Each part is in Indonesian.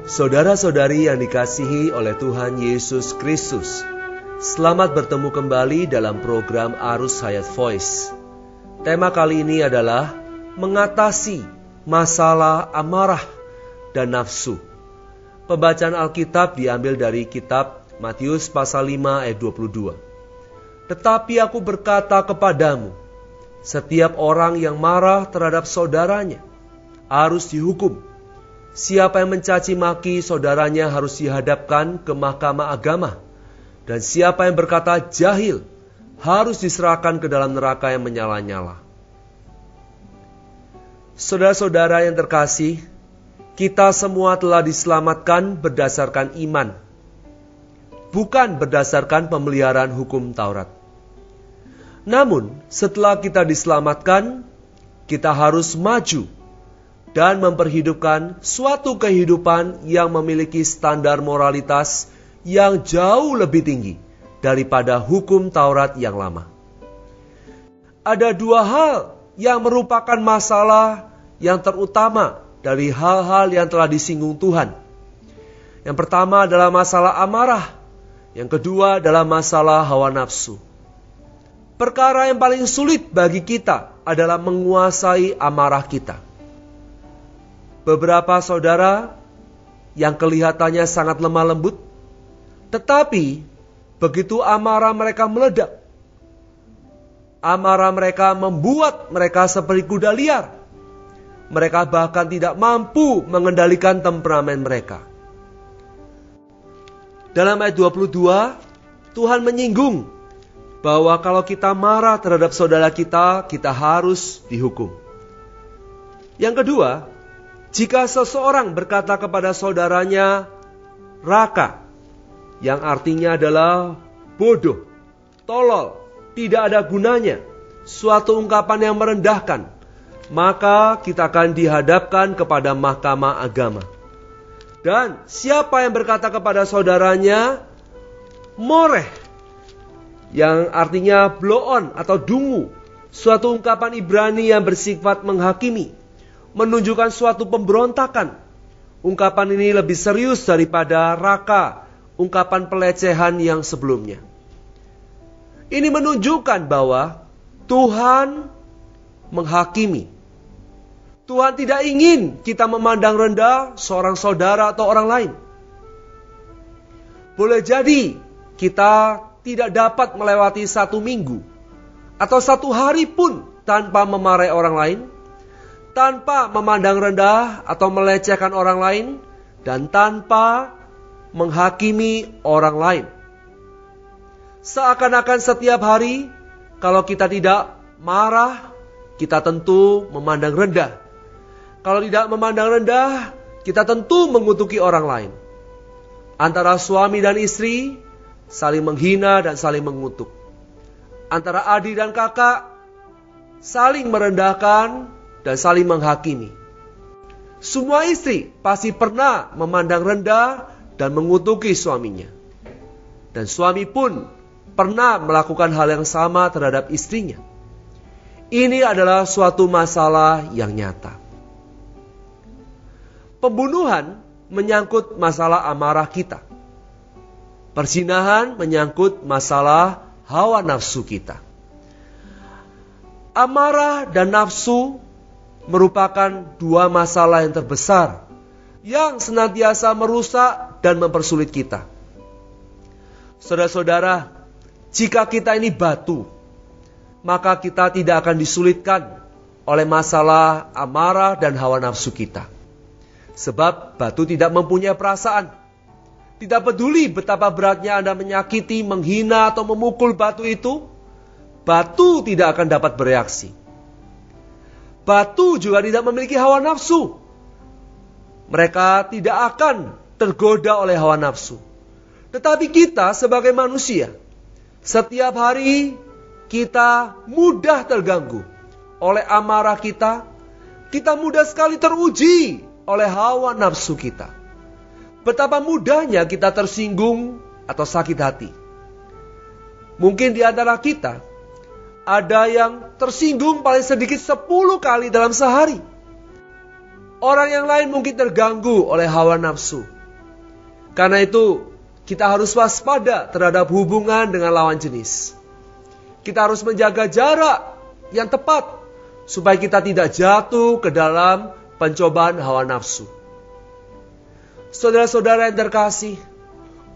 Saudara-saudari yang dikasihi oleh Tuhan Yesus Kristus, selamat bertemu kembali dalam program Arus Hayat Voice. Tema kali ini adalah mengatasi masalah amarah dan nafsu. Pembacaan Alkitab diambil dari kitab Matius pasal 5 ayat 22. Tetapi aku berkata kepadamu, setiap orang yang marah terhadap saudaranya harus dihukum. Siapa yang mencaci maki saudaranya harus dihadapkan ke mahkamah agama. Dan siapa yang berkata jahil harus diserahkan ke dalam neraka yang menyala-nyala. Saudara-saudara yang terkasih, kita semua telah diselamatkan berdasarkan iman, bukan berdasarkan pemeliharaan hukum Taurat. Namun, setelah kita diselamatkan, kita harus maju dan memperhidupkan suatu kehidupan yang memiliki standar moralitas yang jauh lebih tinggi daripada hukum Taurat yang lama. Ada dua hal yang merupakan masalah yang terutama dari hal-hal yang telah disinggung Tuhan. Yang pertama adalah masalah amarah. Yang kedua adalah masalah hawa nafsu. Perkara yang paling sulit bagi kita adalah menguasai amarah kita. Beberapa saudara yang kelihatannya sangat lemah lembut, tetapi begitu amarah mereka meledak, amarah mereka membuat mereka seperti kuda liar. Mereka bahkan tidak mampu mengendalikan temperamen mereka. Dalam ayat 22, Tuhan menyinggung bahwa kalau kita marah terhadap saudara kita, kita harus dihukum. Yang kedua, jika seseorang berkata kepada saudaranya raka, yang artinya adalah bodoh, tolol, tidak ada gunanya, suatu ungkapan yang merendahkan, maka kita akan dihadapkan kepada mahkamah agama. Dan siapa yang berkata kepada saudaranya moreh, yang artinya blow on atau dungu, suatu ungkapan Ibrani yang bersifat menghakimi, menunjukkan suatu pemberontakan. Ungkapan ini lebih serius daripada raka, ungkapan pelecehan yang sebelumnya. Ini menunjukkan bahwa Tuhan menghakimi. Tuhan tidak ingin kita memandang rendah seorang saudara atau orang lain. Boleh jadi kita tidak dapat melewati satu minggu atau satu hari pun tanpa memarahi orang lain, tanpa memandang rendah atau melecehkan orang lain, dan tanpa menghakimi orang lain. Seakan-akan setiap hari, kalau kita tidak marah, kita tentu memandang rendah. Kalau tidak memandang rendah, kita tentu mengutuki orang lain. Antara suami dan istri, saling menghina dan saling mengutuk. Antara adik dan kakak, saling merendahkan dan saling menghakimi. Semua istri pasti pernah memandang rendah dan mengutuki suaminya. Dan suami pun pernah melakukan hal yang sama terhadap istrinya. Ini adalah suatu masalah yang nyata. Pembunuhan menyangkut masalah amarah kita. Perzinahan menyangkut masalah hawa nafsu kita. Amarah dan nafsu merupakan dua masalah yang terbesar yang senantiasa merusak dan mempersulit kita. Saudara-saudara, jika kita ini batu, maka kita tidak akan disulitkan oleh masalah amarah dan hawa nafsu kita. Sebab batu tidak mempunyai perasaan. Tidak peduli betapa beratnya Anda menyakiti, menghina atau memukul batu itu, batu tidak akan dapat bereaksi. Batu juga tidak memiliki hawa nafsu. Mereka tidak akan tergoda oleh hawa nafsu. Tetapi kita sebagai manusia, setiap hari kita mudah terganggu oleh amarah kita. Kita mudah sekali teruji oleh hawa nafsu kita. Betapa mudahnya kita tersinggung atau sakit hati. Mungkin di antara kita ada yang tersinggung paling sedikit 10 kali dalam sehari. Orang yang lain mungkin terganggu oleh hawa nafsu. Karena itu, kita harus waspada terhadap hubungan dengan lawan jenis. Kita harus menjaga jarak yang tepat supaya kita tidak jatuh ke dalam pencobaan hawa nafsu. Saudara-saudara yang terkasih,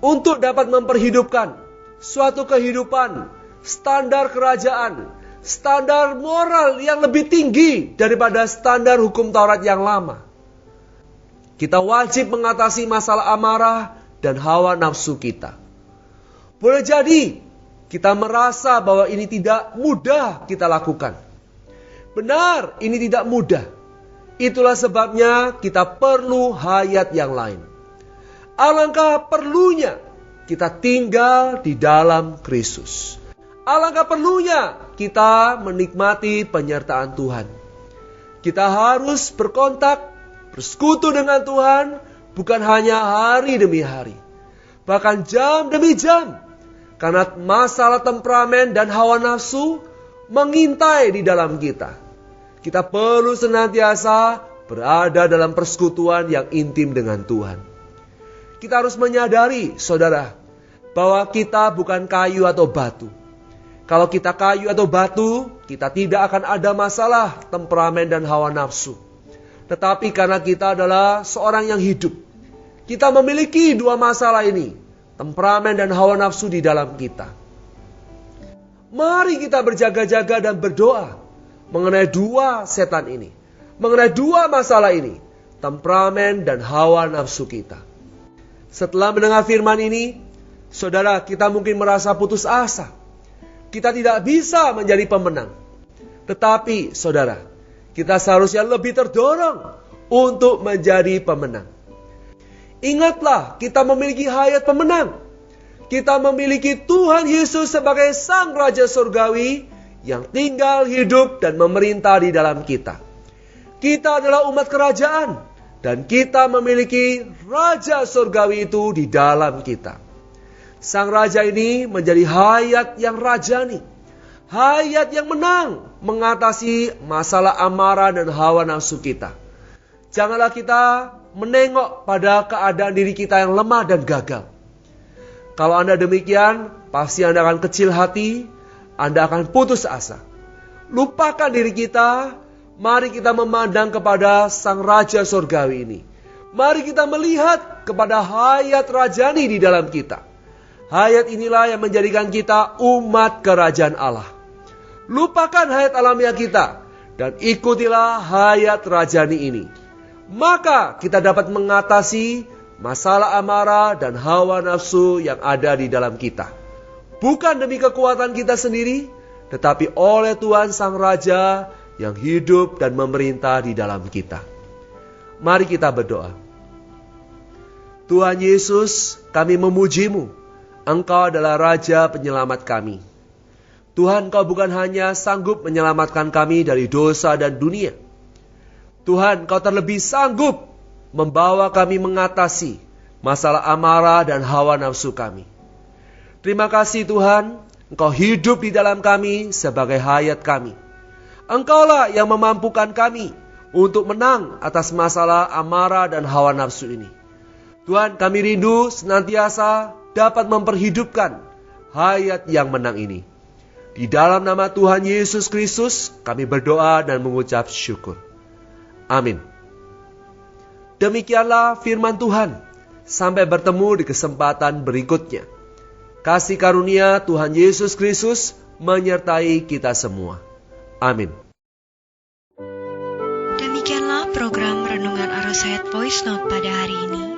untuk dapat memperhidupkan suatu kehidupan, standar kerajaan, standar moral yang lebih tinggi daripada standar hukum Taurat yang lama, kita wajib mengatasi masalah amarah dan hawa nafsu kita. Boleh jadi kita merasa bahwa ini tidak mudah kita lakukan. Benar, ini tidak mudah. Itulah sebabnya kita perlu hayat yang lain. Alangkah perlunya kita tinggal di dalam Kristus. Alangkah perlunya kita menikmati penyertaan Tuhan. Kita harus berkontak, bersekutu dengan Tuhan, bukan hanya hari demi hari, bahkan jam demi jam. Karena masalah temperamen dan hawa nafsu mengintai di dalam kita. Kita perlu senantiasa berada dalam persekutuan yang intim dengan Tuhan. Kita harus menyadari, saudara, bahwa kita bukan kayu atau batu. Kalau kita kayu atau batu, kita tidak akan ada masalah temperamen dan hawa nafsu. Tetapi karena kita adalah seorang yang hidup, kita memiliki dua masalah ini, temperamen dan hawa nafsu di dalam kita. Mari kita berjaga-jaga dan berdoa mengenai dua setan ini, mengenai dua masalah ini, temperamen dan hawa nafsu kita. Setelah mendengar firman ini, saudara, kita mungkin merasa putus asa. Kita tidak bisa menjadi pemenang. Tetapi, saudara, kita seharusnya lebih terdorong untuk menjadi pemenang. Ingatlah, kita memiliki hayat pemenang. Kita memiliki Tuhan Yesus sebagai Sang Raja Surgawi yang tinggal, hidup, dan memerintah di dalam kita. Kita adalah umat kerajaan, dan kita memiliki Raja Surgawi itu di dalam kita. Sang Raja ini menjadi hayat yang rajani, hayat yang menang, mengatasi masalah amarah dan hawa nafsu kita. Janganlah kita menengok pada keadaan diri kita yang lemah dan gagal. Kalau Anda demikian, pasti Anda akan kecil hati, Anda akan putus asa. Lupakan diri kita, mari kita memandang kepada Sang Raja Surgawi ini. Mari kita melihat kepada hayat rajani di dalam kita. Hayat inilah yang menjadikan kita umat kerajaan Allah. Lupakan hayat alamiah kita dan ikutilah hayat rajani ini. Maka kita dapat mengatasi masalah amarah dan hawa nafsu yang ada di dalam kita. Bukan demi kekuatan kita sendiri, tetapi oleh Tuhan Sang Raja yang hidup dan memerintah di dalam kita. Mari kita berdoa. Tuhan Yesus, kami memuji-Mu. Engkau adalah Raja penyelamat kami. Tuhan, Kau bukan hanya sanggup menyelamatkan kami dari dosa dan dunia. Tuhan, Kau terlebih sanggup membawa kami mengatasi masalah amarah dan hawa nafsu kami. Terima kasih Tuhan, Engkau hidup di dalam kami sebagai hayat kami. Engkaulah yang memampukan kami untuk menang atas masalah amarah dan hawa nafsu ini. Tuhan, kami rindu senantiasa dapat memperhidupkan hayat yang menang ini. Di dalam nama Tuhan Yesus Kristus, kami berdoa dan mengucap syukur. Amin. Demikianlah firman Tuhan. Sampai bertemu di kesempatan berikutnya. Kasih karunia Tuhan Yesus Kristus menyertai kita semua. Amin. Demikianlah program Renungan Arus Hayat Voice Note pada hari ini.